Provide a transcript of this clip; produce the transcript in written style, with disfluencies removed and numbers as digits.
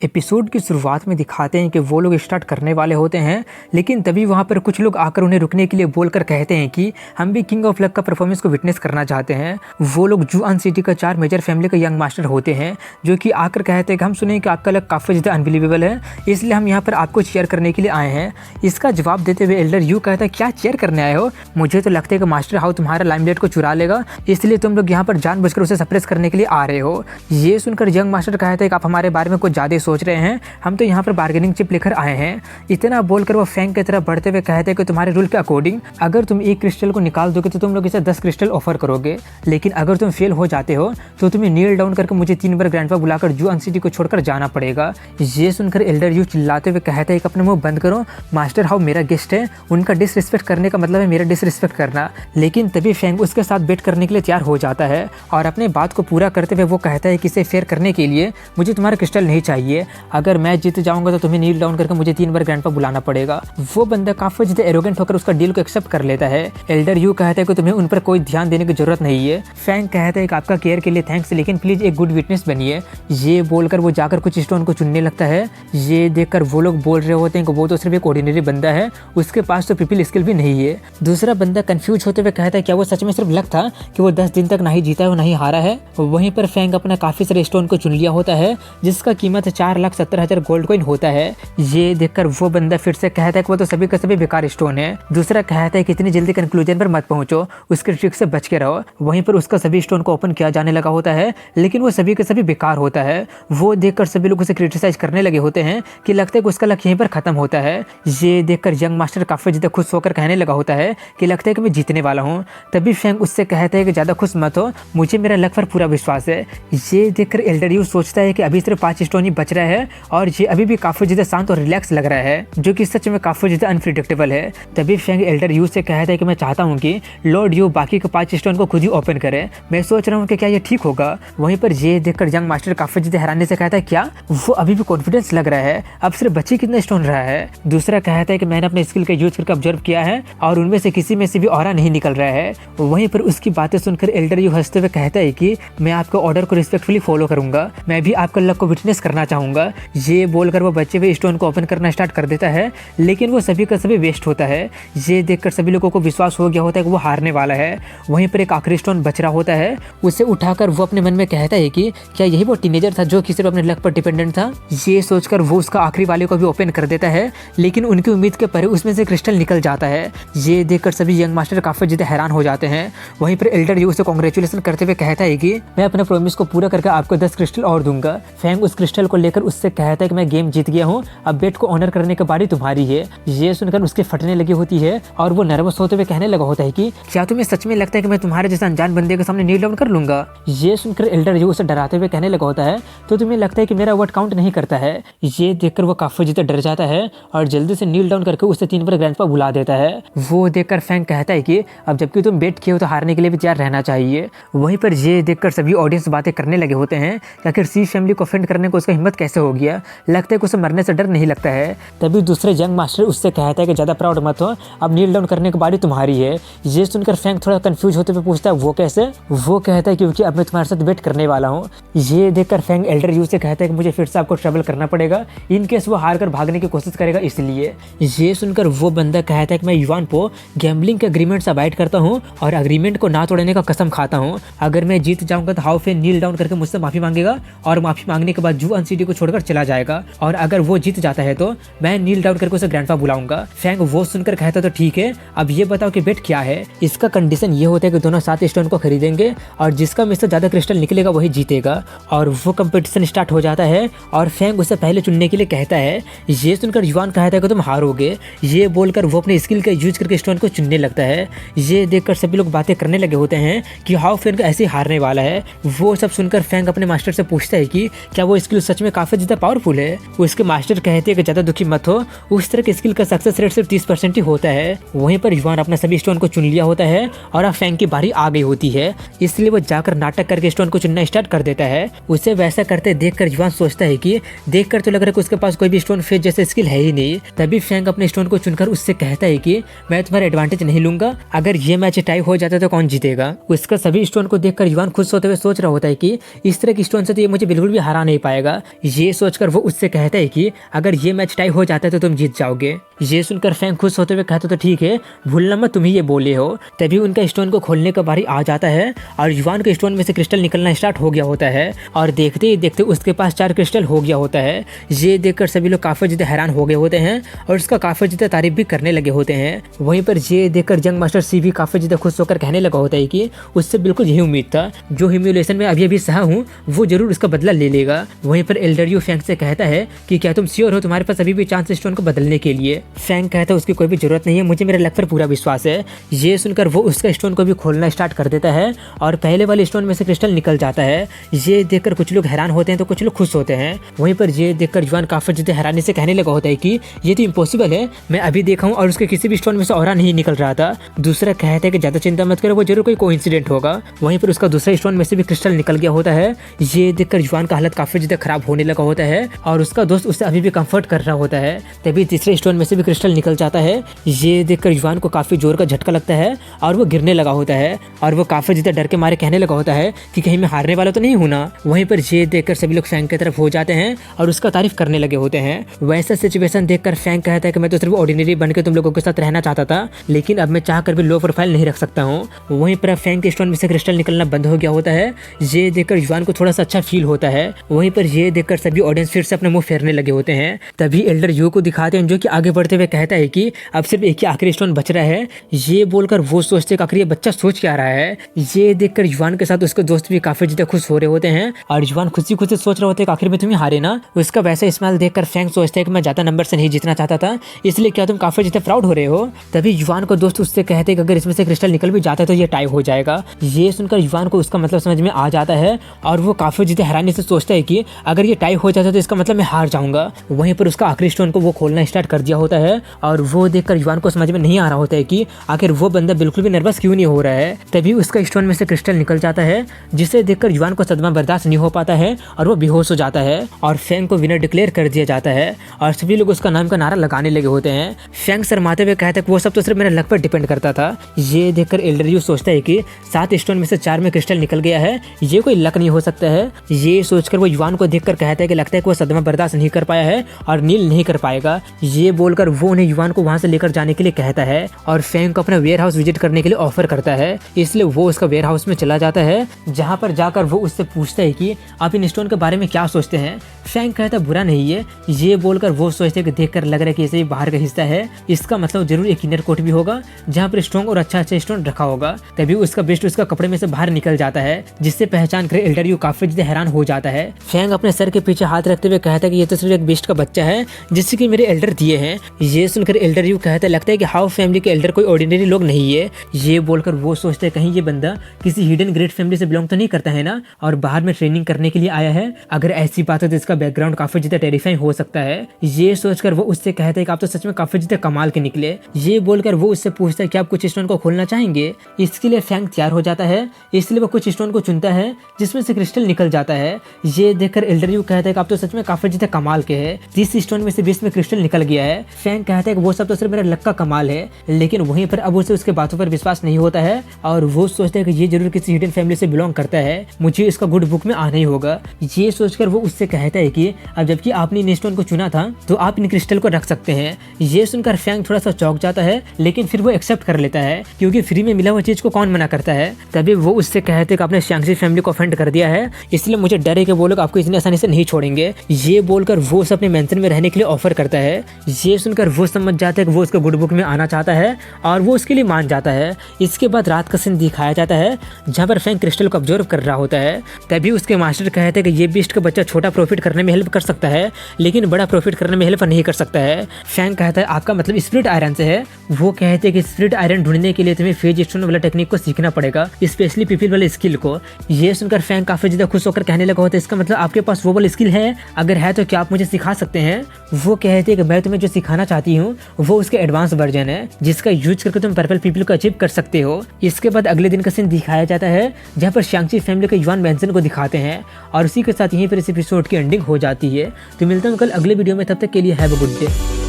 Episode की शुरुआत में दिखाते हैं कि वो लोग स्टार्ट करने वाले होते हैं, लेकिन तभी वहाँ पर कुछ लोग आकर उन्हें रुकने के लिए बोलकर कहते हैं कि हम भी किंग ऑफ लक का परफॉर्मेंस को विटनेस करना चाहते हैं। वो लोग जुआन सिटी का 4 मेजर फैमिली का यंग मास्टर होते हैं, जो कि आकर कहते हैं कि हम सुने कि आपका लक काफ़ी ज़्यादा अनबिलीवेबल है, इसलिए हम यहाँ पर आपको चेयर करने के लिए आए हैं। इसका जवाब देते हुए एल्डर यू कहता है, क्या चेयर करने आए हो? मुझे तो लगता है कि मास्टर हाउ तुम्हारा लाइमलाइट को चुरा लेगा, इसलिए तुम लोग यहाँ पर जानबूझकर उसे सप्रेस करने के लिए आ रहे हो। ये सुनकर यंग मास्टर कहता है कि आप हमारे बारे में कुछ ज़्यादा सोच रहे हैं, हम तो यहाँ पर बार्गेनिंग चिप लेकर आए हैं। इतना बोलकर वो फैंग की तरफ बढ़ते हुए कहते हैं कि तुम्हारे रूल के अकॉर्डिंग अगर तुम एक क्रिस्टल को निकाल दोगे तो तुम लोग इसे 10 क्रिस्टल ऑफर करोगे, लेकिन अगर तुम फेल हो जाते हो तो तुम्हें नील डाउन करके मुझे 3 बार ग्रैंडपा बुलाकर जुआन सिटी को छोड़कर जाना पड़ेगा। ये सुनकर एल्डर यू चिल्लाते हुए कहते हैं कि अपने मुंह बंद करो, मास्टर हाउ मेरा गेस्ट है, उनका डिसरिस्पेक्ट करने का मतलब है मेरा डिसरिस्पेक्ट करना। लेकिन तभी फैंग उसके साथ बेट करने के लिए तैयार हो जाता है और अपने बात को पूरा करते हुए वो कहता है कि इसे फेयर करने के लिए मुझे तुम्हारा क्रिस्टल नहीं चाहिए, अगर मैं जीत जाऊंगा तो तुम्हें नील डाउन करके मुझे 3 बार ग्रैंडपा बुलाना पड़ेगा। वो बंदा काफी ज्यादा एरोगेंट होकर उसका डील को एक्सेप्ट कर लेता है। एल्डर यू कहता है कि तुम्हें उन पर कोई ध्यान देने की जरूरत नहीं है। फैंग कहता है कि आपका केयर के लिए थैंक्स, लेकिन प्लीज एक गुड विटनेस बनिए। ये बोलकर वो जाकर कुछ स्टोन को चुनने लगता है। ये देखकर वो लोग बोल रहे होते हैं कि वो तो सिर्फ एक ऑर्डिनरी बंदा है, उसके पास तो पीपल स्किल भी नहीं है। दूसरा बंदा कंफ्यूज होते हुए कहता है, क्या वो सच में सिर्फ लक था कि वो 10 दिन तक नहीं जीता है और नहीं हारा है? वहीं पर फैंग अपना काफी सारे स्टोन को चुन लिया होता है, जिसका कीमत 4,70,000 गोल्ड कॉइन होता है। ये देखकर वो बंदा फिर से कहता है कि वो तो सभी का सभी बेकार स्टोन है। दूसरा कहता है कि इतनी जल्दी कंक्लूजन पर मत पहुंचो, उसके ट्रिक से बच के रहो। वहीं पर उसका सभी स्टोन को ओपन किया जाने लगा होता है, लेकिन वो सभी के सभी बेकार होता है। वो देखकर सभी लोग उसे क्रिटिसाइज करने लगे होते हैं कि लगता है कि उसका लक यहीं पर खत्म होता है। ये देखकर यंग मास्टर काफी ज्यादा खुश होकर कहने लगा होता है कि लगता है कि मैं जीतने वाला हूँ। तभी फैंग उससे कहता है कि ज्यादा खुश मत हो, मुझे मेरा लक पर पूरा विश्वास है। ये देखकर एल्डर यू सोचता है कि अभी सिर्फ 5 स्टोन ही बच रहा है और ये अभी भी काफी ज्यादा शांत और रिलैक्स लग रहा है, जो कि सच में काफी ज्यादा अनप्रिडिक्टेबल है। तभी फैंग एल्डर यू से कहता है कि मैं चाहता हूँ कि लॉर्ड यू बाकी के 5 स्टोन को खुद ही ओपन करे, मैं सोच रहा हूँ कि क्या ये ठीक होगा। वहीं पर ये देखकर यंग मास्टर काफी ज्यादा हैरानी से कहता है, क्या वो अभी भी कॉन्फिडेंस लग रहा है, अब सिर्फ बच्चे कितना स्टोन रहा है? दूसरा कहता है कि मैंने अपने स्किल का यूज करके ऑब्जर्व किया है और उनमें से किसी में से भी ऑरा नहीं निकल रहा है। वहीं पर उसकी बातें सुनकर एल्डर यू हंसते हुए कहता है कि मैं आपके ऑर्डर को रिस्पेक्टफुली फॉलो करूंगा, मैं भी आपका लक को विटनेस करना चाहूंगा। ये बोलकर वो बच्चे हुए स्टोन को ओपन करना स्टार्ट कर देता है, लेकिन वो सभी का सभी वेस्ट होता है। ये देखकर सभी लोगों को विश्वास हो गया होता है कि वो हारने वाला है। वहीं पर एक आखिरी स्टोन बच रहा होता है, उसे उठाकर वो अपने मन में कहता है कि क्या यही वो टीनेजर था जो कि सिर्फ अपने लक पर डिपेंडेंट था? ये सोचकर वो उसका आखिरी वाले को भी ओपन कर देता है, लेकिन उनकी उम्मीद के परे उसमें से क्रिस्टल निकल जाता है। ये देखकर सभी यंग मास्टर काफी ज्यादा हैरान हो जाते हैं। वहीं पर एल्डर यू उसे कांग्रेचुलेशन करते हुए कहता है कि मैं अपने प्रॉमिस को पूरा करके आपको 10 क्रिस्टल और दूंगा। फैंग उस क्रिस्टल को लेकर उससे कहता है कि मैं गेम जीत गया हूँ, अब बेट को ऑनर करने की बारी तुम्हारी है। ये सुनकर उसके फटने लगी होती है और वो नर्वस होते हुए कहने लगा होता है कि क्या तुम्हें सच में लगता है कि मैं तुम्हारे जैसा अनजान बंदे के सामने नील डाउन कर लूंगा? ये सुनकर एल्डर यू उसे डराते हुए कहने लगा होता है, तो तुम्हें लगता है कि मेरा वर्ड काउंट नहीं करता है? ये देखकर वो काफी ज्यादा डर जाता है और जल्दी से नील डाउन करके उसे 3 बार ग्रैंडपा बुला देता है। वो देखकर फैंग कहता है कि अब जबकि तुम बेट किए हो तो हारने के लिए भी तैयार रहना चाहिए। वहीं पर ये देखकर सभी ऑडियंस बातें करने लगे होते हैं कि आखिर सी फैमिली को ऑफेंड करने को उसका हिम्मत कैसे हो गया, लगता है कि उसे मरने से डर नहीं लगता है। तभी दूसरे यंग मास्टर उससे कहता है कि ज्यादा प्राउड मत हो, अब नील डाउन करने की बारी तुम्हारी है। ये सुनकर फैंग थोड़ा कंफ्यूज होते हुए पूछता है, वो कैसे? वो कहता है क्योंकि अब मैं तुम्हारे साथ बेट करने वाला हूँ। ये देखकर फैंग एल्डर यू से कहता है कि मुझे फिर से आपको ट्रैवल करना पड़ेगा, इन केस वो हार कर भागने की कोशिश करेगा इसलिए। ये सुनकर वो बंदा कहता है कि मैं युवान को गैम्बलिंग के अग्रीमेंट से अवॉइड करता हूँ और अग्रीमेंट को ना तोड़ने का कसम खाता हूँ। अगर मैं जीत जाऊंगा तो हाउ फैन नील डाउन करके मुझसे माफी मांगेगा और माफी मांगने के बाद जुआन सिटी को छोड़कर चला जाएगा, और अगर वो जीत जाता है तो मैं नील डाउन करके उसे ग्रैंडपा बुलाऊंगा। फैंग वो सुनकर कहता तो ठीक है, अब ये बताओ कि बेट क्या है? इसका कंडीशन ये होता है कि दोनों 7 स्टोन को खरीदेंगे और जिसका में से ज्यादा क्रिस्टल निकलेगा वही जीतेगा। और वो कंपटीशन स्टार्ट हो जाता है और फैंग उसे पहले चुनने के लिए कहता है। ये सुनकर युवान कहता है कि तुम हारोगे। ये बोलकर वो अपने स्किल का यूज करके स्टोन को चुनने लगता है। ये देखकर सभी लोग बातें करने लगे होते हैं कि हाउ फैंग ऐसे हारने वाला है। वो सब सुनकर फैंग अपने मास्टर से पूछता है कि क्या वो स्किल सच में काफी ज्यादा पावरफुल है? उसके मास्टर कहते हैं कि ज्यादा दुखी मत हो, उस तरह के स्किल का सक्सेस रेट सिर्फ 30% ही होता है। वहीं पर युवान अपना सभी स्टोन को चुन लिया होता है और अब फैंग की बारी आ गई होती है, इसलिए वो जाकर नाटक करके स्टोन को चुनना स्टार्ट कर देता है। उसे वैसा करते देखकर युवान सोचता है कि देखकर तो लग रहा है कि उसके पास कोई भी स्टोन फेस जैसे स्किल है ही नहीं। तभी फैंग अपने स्टोन को चुनकर उससे कहता है कि मैं तुम्हारा एडवांटेज नहीं लूंगा, अगर ये मैच टाई हो जाता तो कौन जीतेगा? उसका सभी स्टोन को देखकर युवान खुश होते हुए सोच रहा होता है कि इस तरह की स्टोन से तो ये मुझे बिल्कुल भी हरा नहीं पाएगा। ये सोचकर वो उससे कहता है कि अगर ये मैच टाई हो जाता है तो तुम जीत जाओगे। ये सुनकर फैंग खुश होते हुए कहता तो ठीक है, भूलना मत तुम ही ये बोले हो। तभी उनका स्टोन को खोलने का बारी आ जाता है और युवान के स्टोन में से क्रिस्टल निकलना स्टार्ट हो गया होता है और देखते ही देखते उसके पास 4 क्रिस्टल हो गया होता है। ये देखकर सभी लोग काफी ज्यादा हैरान हो गए होते हैं और उसका काफी ज्यादा तारीफ भी करने लगे होते हैं। वहीं पर ये देखकर जंग मास्टर सी भी काफी ज्यादा खुश होकर कहने लगा होता है कि उससे बिल्कुल यही उम्मीद था, जो ह्यूमिलेशन में अभी अभी सहा हूँ वो जरूर उसका बदला ले लेगा। वहीं पर एल्डर यू फैंग से कहता है कि क्या तुम श्योर हो तुम्हारे पास अभी भी चांस स्टोन को बदलने के लिए। फैंग कहता है उसकी कोई भी जरूरत नहीं है, मुझे मेरे लक पर पूरा विश्वास है। ये सुनकर वो उसका स्टोन को भी खोलना स्टार्ट कर देता है और पहले वाले स्टोन में से क्रिस्टल निकल जाता है। ये देखकर कुछ लोग हैरान होते हैं तो कुछ लोग खुश होते हैं। वहीं पर ये देखकर युवान काफी ज्यादा हैरानी से कहने लगा होता है कि ये तो इम्पॉसिबल है, मैं अभी देखा हूँ और उसके किसी भी स्टोन में से ऑरा नहीं निकल रहा था। दूसरा कहता है कि ज्यादा चिंता मत करो, वो जरूर कोई कोइंसिडेंट होगा। वहीं पर उसका दूसरा स्टोन में से भी क्रिस्टल निकल गया होता है। ये देखकर युवान का हालत काफी ज्यादा खराब होने लगा होता है और उसका दोस्त उसे अभी भी कंफर्ट कर रहा होता है। तभी तीसरे स्टोन में से भी क्रिस्टल निकल जाता है। ये देखकर युवान को काफी जोर का झटका लगता है और वो गिरने लगा होता है और वो काफी ज्यादा डर के मारे कहने लगा होता है कि कहीं मैं हारने वाला तो नहीं हूं ना। वहीं पर ये देखकर सभी लोग फैंग की तरफ हो जाते हैं और उसका तारीफ करने लगे होते हैं। वैसा सिचुएशन देखकर फैंग कहता है कि मैं तो सिर्फ ऑर्डिनरी बनकर तुम लोगों के साथ रहना चाहता था, लेकिन अब मैं चाह कर भी लो प्रोफाइल नहीं रख सकता हूँ। वहीं पर फैंग के स्टोन में से क्रिस्टल निकलना बंद हो गया होता है। ये देखकर युवान को थोड़ा सा अच्छा फील होता है। वहीं पर ये देखकर सभी ऑडियंस फिर से अपना मुंह फेरने लगे होते हैं। तभी एल्डर यू को दिखाते हैं जो कि आगे बढ़ते हुए कहता है कि अब सिर्फ एक ही आखिरी स्टोन बच रहा है। ये बोलकर वो सोचते कि आखिर ये बच्चा सोच क्या रहा है। ये देखकर युवान के साथ उसके दोस्त भी काफी ज्यादा खुश हो रहे होते हैं और युवान खुशी खुशी सोच रहे होते हैं कि आखिर में तुम ही हारे ना। उसका वैसा स्माइल देखकर फैंग सोचता है कि मैं ज्यादा नंबर से नहीं जीतना चाहता था, इसलिए क्या तुम काफी ज्यादा प्राउड हो रहे हो। तभी युवान को दोस्त उससे कहते हैं कि अगर इसमें से क्रिस्टल निकल भी जाता है तो ये टाई हो जाएगा। ये सुनकर युवान को उसका मतलब समझ में आ जाता है और वो काफी ज्यादा हैरानी से सोचता है कि अगर ये टाई हो जाता है तो इसका मतलब मैं हार जाऊंगा। वहीं पर उसका आखिरी स्टोन को वो खोलना स्टार्ट कर दिया होता है और वो देखकर युवान को समझ में नहीं आ रहा होता है कि आखिर वो बंदा बिल्कुल भी नर्वस क्यों नहीं हो रहा है। तभी उसका स्टोन में से क्रिस्टल निकल जाता है जिसे देखकर युवान को सदमा बर्दाश्त नहीं हो पाता है और वो बेहोश हो जाता है और फैंग को विनर डिक्लेयर कर दिया जाता है और सभी लोग उसका नाम का नारा लगाने लगे होते हैं। फैंग शर्माते हुए कहता है कि वो सब तो सिर्फ मेरे लक पर डिपेंड करता था। ये देखकर एल्डर यू सोचता है कि 7 स्टोन में से 4 में क्रिस्टल निकल गया है, ये कोई लक नहीं हो सकता है। ये सोचकर वो युवान को देखकर कहता है कि लगता है कि वो सदमा बर्दाश्त नहीं कर पाया है और नील नहीं कर पाएगा। ये बोलकर वो उन्हें युवान को वहां से लेकर जाने के लिए कहता है और फैंग को अपना वेयर हाउस विजिट करने के लिए ऑफर करता है। इसलिए वो उसका वेयर हाउस में चला जाता है, जहां पर जाकर वो उससे पूछता है कि आप इन स्टोन के बारे में क्या सोचते हैं। फैंग कहता है बुरा नहीं है। ये बोलकर वो सोचते कि देखकर लग रहा है कि इसे बाहर का हिस्सा है, इसका मतलब जरूर एक इनर कोट भी होगा जहाँ पर स्ट्रॉन्ग और अच्छा स्टोन रखा होगा। तभी उसका बेस्ट उसका कपड़े में से बाहर निकल जाता है, जिससे पहचान कर एल्डर यू काफी ज्यादा हैरान हो जाता है। फैंग अपने सर के पीछे हाथ रखते हुए कहता है कि ये तो सिर्फ एक बेस्ट का बच्चा है जिससे कि मेरे एल्डर दिए हैं। ये सुनकर एल्डर यू कहता है लगता है कि हाउ फैमिली के एल्डर कोई ऑर्डिनरी लोग नहीं है। ये बोलकर वो सोचते हैं कहीं ये बंदा किसी हिडन ग्रेट फैमिली से बिलोंग तो नहीं करता है ना और बाहर में ट्रेनिंग करने के लिए आया है। अगर ऐसी बात है तो इसका बैकग्राउंड काफी ज्यादा टेरिफाइंग हो सकता है। ये सोचकर वो उससे कहते हैं कि आप तो सच में काफी ज्यादा कमाल के निकले। ये बोलकर वो उससे पूछता है कि आप कुछ स्टोन को खोलना चाहेंगे। इसके लिए फैंग तैयार हो जाता है, इसलिए वो कुछ स्टोन को चुनता है जिसमें से क्रिस्टल निकल जाता है। ये देखकर एल्डर यू कहता है कि आप तो सच में काफी ज्यादा कमाल के हैं, 30 स्टोन में से 20 में क्रिस्टल निकल गया है। फैंग कहता है कि वो सब तो सिर्फ मेरा लक का कमाल है, लेकिन वहीं पर अब उसे उसके बातों पर विश्वास नहीं होता है और वो सोचता है कि ये जरूर किसी हिडन फैमिली से बिलोंग करता है, मुझे इसका गुड बुक में आना ही होगा। ये सोचकर वो उससे कहता है कि अब जबकि आपने इन स्टोन को चुना था तो आप इन क्रिस्टल को रख सकते हैं। ये सुनकर फैंग थोड़ा सा चौंक जाता है, लेकिन फिर वो एक्सेप्ट कर लेता है क्योंकि फ्री में मिला हुआ चीज को कौन मना करता है। तभी वो उससे कहते कि आपने शैंक्सी फैमिली को ऑफेंड कर दिया है, इसलिए मुझे डर है कि वो लोग आपको इतनी आसानी से नहीं छोड़ेंगे। ये बोलकर वो उसे अपने मेंशन में रहने के लिए ऑफर करता है। ये सुनकर वो समझ जाता है कि वो उसके गुड बुक में आना चाहता है और वो उसके लिए मान जाता है। इसके बाद रात का सीन दिखाया जाता है जहाँ पर फैंग क्रिस्टल को ऑब्जर्व कर रहा होता है। तभी उसके मास्टर कहते हैं कि ये बीस्ट का बच्चा छोटा प्रॉफिट करने में हेल्प कर सकता है, लेकिन बड़ा प्रॉफिट करने में हेल्प नहीं कर सकता है। फैंग कहता है आपका मतलब स्पिरिट आयरन से है। वो कहते हैं कि स्पिरिट आयरन ढूंढने के लिए तुम्हें फेज स्टोन वाला टेक्निक को सीखना पड़ेगा, स्पेशली पीपल वाले स्किल को। ये सुनकर फैंग काफी ज्यादा खुश होकर कहने लगा होता है इसका मतलब आपके पास वो वाला स्किल है, अगर है तो क्या आप मुझे सिखा सकते हैं। वो कहते हैं कि मैं तुम्हें जो सिखाना चाहती हूँ वो उसके एडवांस वर्जन है जिसका यूज करके तुम पर्पल पीपल को अचीव कर सकते हो। इसके बाद अगले दिन का सीन दिखाया जाता है जहाँ पर शैंक्सी फैमिली के युवान मेंशन को दिखाते हैं और उसी के साथ यहीं पर इस एपिसोड की एंडिंग हो जाती है। तो मिलता हूँ कल अगले वीडियो में, तब तक के लिए हैव अ गुड डे।